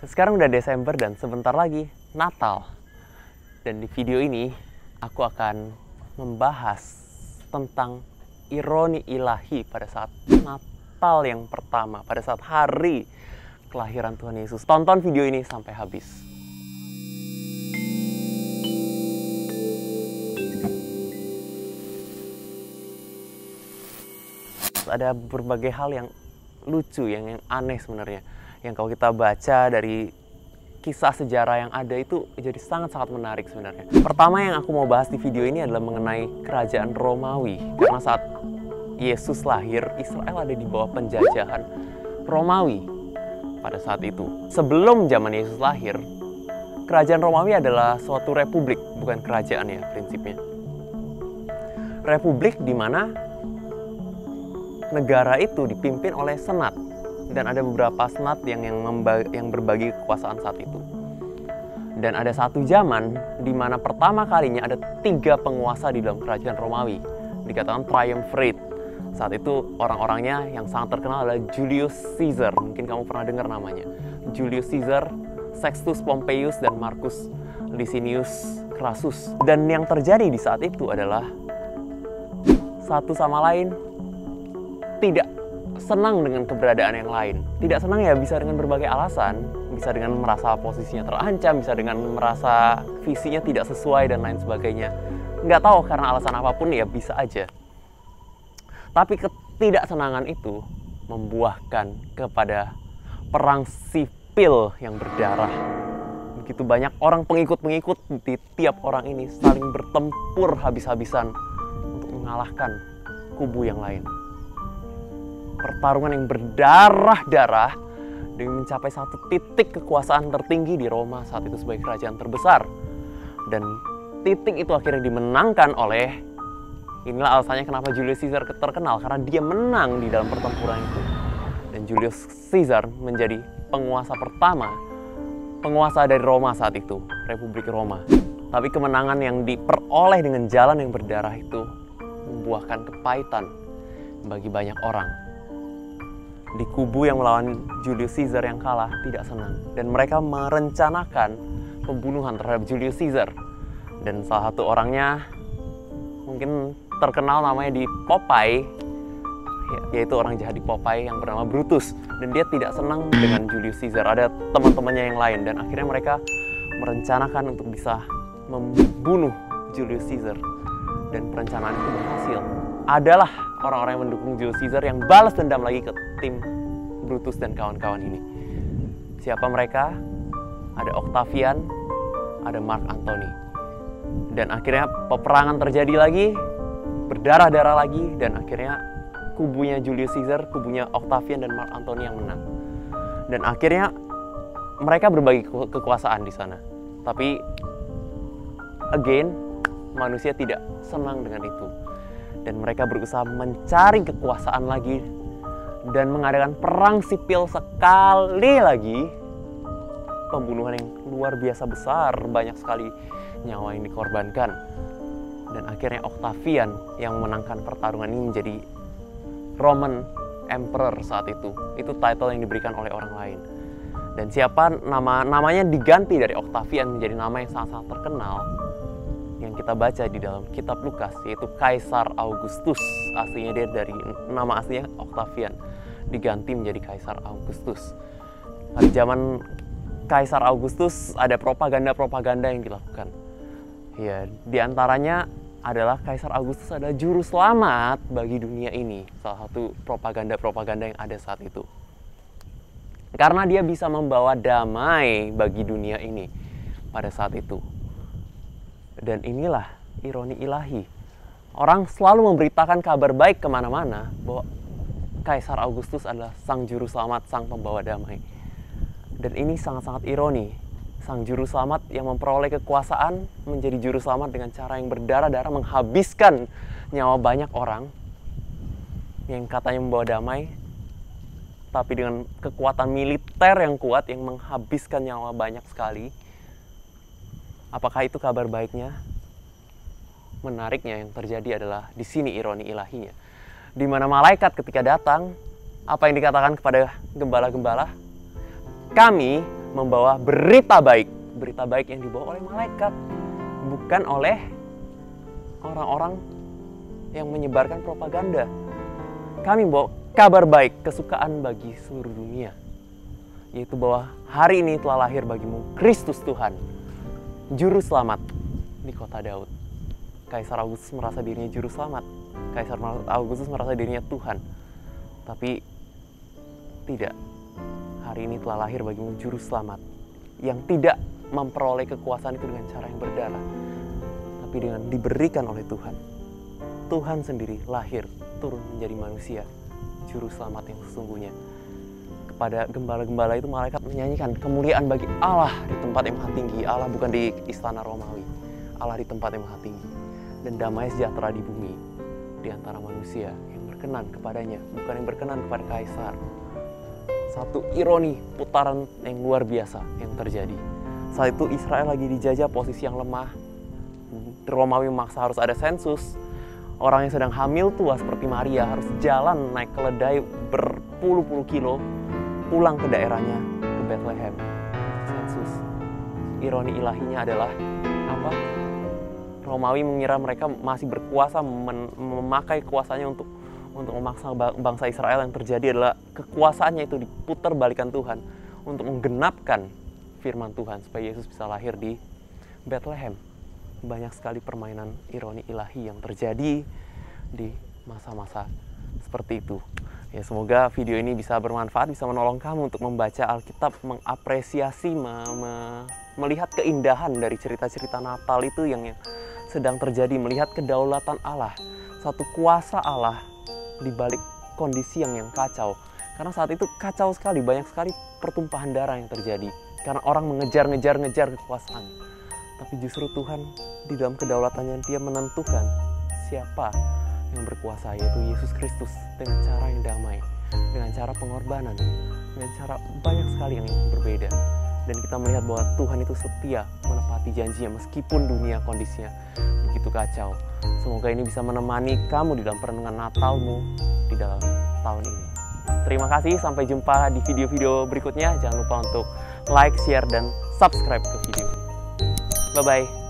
Sekarang udah Desember dan sebentar lagi Natal. Dan di video ini aku akan membahas tentang ironi ilahi pada saat Natal yang pertama, pada saat hari kelahiran Tuhan Yesus. Tonton video ini sampai habis. Ada berbagai hal yang lucu, yang aneh sebenarnya, yang kalau kita baca dari kisah sejarah yang ada itu jadi sangat-sangat menarik sebenarnya. Pertama yang aku mau bahas di video ini adalah mengenai kerajaan Romawi. Karena saat Yesus lahir, Israel ada di bawah penjajahan Romawi pada saat itu. Sebelum zaman Yesus lahir, kerajaan Romawi adalah suatu republik, bukan kerajaan ya prinsipnya. Republik di mana negara itu dipimpin oleh senat. Dan ada beberapa senat yang berbagi kekuasaan saat itu. Dan ada satu zaman di mana pertama kalinya ada 3 penguasa di dalam kerajaan Romawi. Dikatakan triumvirate. Saat itu orang-orangnya yang sangat terkenal adalah Julius Caesar. Mungkin kamu pernah dengar namanya. Julius Caesar, Sextus Pompeius, dan Marcus Licinius Crassus. Dan yang terjadi di saat itu adalah satu sama lain tidak senang dengan keberadaan yang lain. Tidak senang ya bisa dengan berbagai alasan. Bisa dengan merasa posisinya terancam, bisa dengan merasa visinya tidak sesuai dan lain sebagainya. Nggak tahu karena alasan apapun ya bisa aja. Tapi ketidaksenangan itu membuahkan kepada perang sipil yang berdarah. Begitu banyak orang pengikut-pengikut di tiap orang ini saling bertempur habis-habisan untuk mengalahkan kubu yang lain. Pertarungan yang berdarah-darah demi mencapai satu titik kekuasaan tertinggi di Roma saat itu sebagai kerajaan terbesar. Dan titik itu akhirnya dimenangkan oleh, inilah alasannya kenapa Julius Caesar terkenal, karena dia menang di dalam pertempuran itu. Dan Julius Caesar menjadi penguasa pertama, penguasa dari Roma saat itu, Republik Roma. Tapi kemenangan yang diperoleh dengan jalan yang berdarah itu membuahkan kepahitan bagi banyak orang. Di kubu yang melawan Julius Caesar yang kalah tidak senang. Dan mereka merencanakan pembunuhan terhadap Julius Caesar. Dan salah satu orangnya mungkin terkenal namanya di Popeye, yaitu orang jahat di Popeye yang bernama Brutus. Dan dia tidak senang dengan Julius Caesar. Ada teman-temannya yang lain. Dan akhirnya mereka merencanakan untuk bisa membunuh Julius Caesar. Dan perencanaan itu berhasil. Adalah orang-orang yang mendukung Julius Caesar yang balas dendam lagi ke tim Brutus dan kawan-kawan ini. Siapa mereka? Ada Octavian, ada Mark Antony. Dan akhirnya peperangan terjadi lagi, berdarah-darah lagi, dan akhirnya kubunya Julius Caesar, kubunya Octavian dan Mark Antony yang menang. Dan akhirnya mereka berbagi kekuasaan di sana. Tapi again, manusia tidak senang dengan itu. Dan mereka berusaha mencari kekuasaan lagi dan mengadakan perang sipil sekali lagi. Pembunuhan yang luar biasa besar, banyak sekali nyawa yang dikorbankan. Dan akhirnya Octavian yang memenangkan pertarungan ini menjadi Roman Emperor saat itu. Itu title yang diberikan oleh orang lain. Dan namanya diganti dari Octavian menjadi nama yang sangat-sangat terkenal yang kita baca di dalam kitab Lukas, yaitu Kaisar Augustus. Aslinya dia dari nama aslinya Octavian, diganti menjadi Kaisar Augustus. Pada zaman Kaisar Augustus ada propaganda-propaganda yang dilakukan. Ya, diantaranya adalah Kaisar Augustus adalah juru selamat bagi dunia ini. Salah satu propaganda-propaganda yang ada saat itu. Karena dia bisa membawa damai bagi dunia ini pada saat itu. Dan inilah ironi ilahi. Orang selalu memberitakan kabar baik kemana-mana bahwa Kaisar Augustus adalah sang juru selamat, sang pembawa damai. Dan ini sangat-sangat ironi. Sang juru selamat yang memperoleh kekuasaan menjadi juru selamat dengan cara yang berdarah-darah, menghabiskan nyawa banyak orang yang katanya membawa damai, tapi dengan kekuatan militer yang kuat yang menghabiskan nyawa banyak sekali. Apakah itu kabar baiknya? Menariknya yang terjadi adalah di sini ironi ilahinya. Di mana malaikat ketika datang, apa yang dikatakan kepada gembala-gembala? Kami membawa berita baik yang dibawa oleh malaikat, bukan oleh orang-orang yang menyebarkan propaganda. Kami membawa kabar baik, kesukaan bagi seluruh dunia, yaitu bahwa hari ini telah lahir bagimu Kristus Tuhan, Juru Selamat di kota Daud. Kaisar Augustus merasa dirinya Juru Selamat, Kaisar Augustus merasa dirinya Tuhan. Tapi tidak, hari ini telah lahir bagimu Juru Selamat yang tidak memperoleh kekuasaan itu dengan cara yang berdarah, tapi dengan diberikan oleh Tuhan. Tuhan sendiri lahir, turun menjadi manusia, Juru Selamat yang sesungguhnya. Kepada gembala-gembala itu malaikat menyanyikan kemuliaan bagi Allah di tempat yang maha tinggi. Allah bukan di istana Romawi, Allah di tempat yang maha tinggi. Dan damai sejahtera di bumi di antara manusia yang berkenan kepadanya, bukan yang berkenan kepada kaisar. Satu ironi putaran yang luar biasa yang terjadi. Saat itu Israel lagi dijajah, posisi yang lemah. Romawi memaksa harus ada sensus. Orang yang sedang hamil tua seperti Maria harus jalan naik keledai berpuluh-puluh kilo pulang ke daerahnya, ke Bethlehem. Sensus. Ironi ilahinya adalah apa? Romawi mengira mereka masih berkuasa, memakai kuasanya untuk memaksa bangsa Israel. Yang terjadi adalah kekuasaannya itu diputar balikan Tuhan untuk menggenapkan firman Tuhan supaya Yesus bisa lahir di Bethlehem. Banyak sekali permainan ironi ilahi yang terjadi di masa-masa seperti itu. Ya, semoga video ini bisa bermanfaat, bisa menolong kamu untuk membaca Alkitab, mengapresiasi, melihat keindahan dari cerita-cerita Natal itu yang sedang terjadi, melihat kedaulatan Allah, satu kuasa Allah di balik kondisi yang kacau. Karena saat itu kacau sekali, banyak sekali pertumpahan darah yang terjadi karena orang mengejar kekuasaan. Tapi justru Tuhan di dalam kedaulatannya Dia menentukan siapa yang berkuasa, yaitu Yesus Kristus, dengan cara yang damai, dengan cara pengorbanan, dengan cara banyak sekali yang berbeda. Dan kita melihat bahwa Tuhan itu setia menepati janjinya meskipun dunia kondisinya begitu kacau. Semoga ini bisa menemani kamu di dalam perenungan Natalmu di dalam tahun ini. Terima kasih, sampai jumpa di video-video berikutnya. Jangan lupa untuk like, share, dan subscribe ke video. Bye-bye.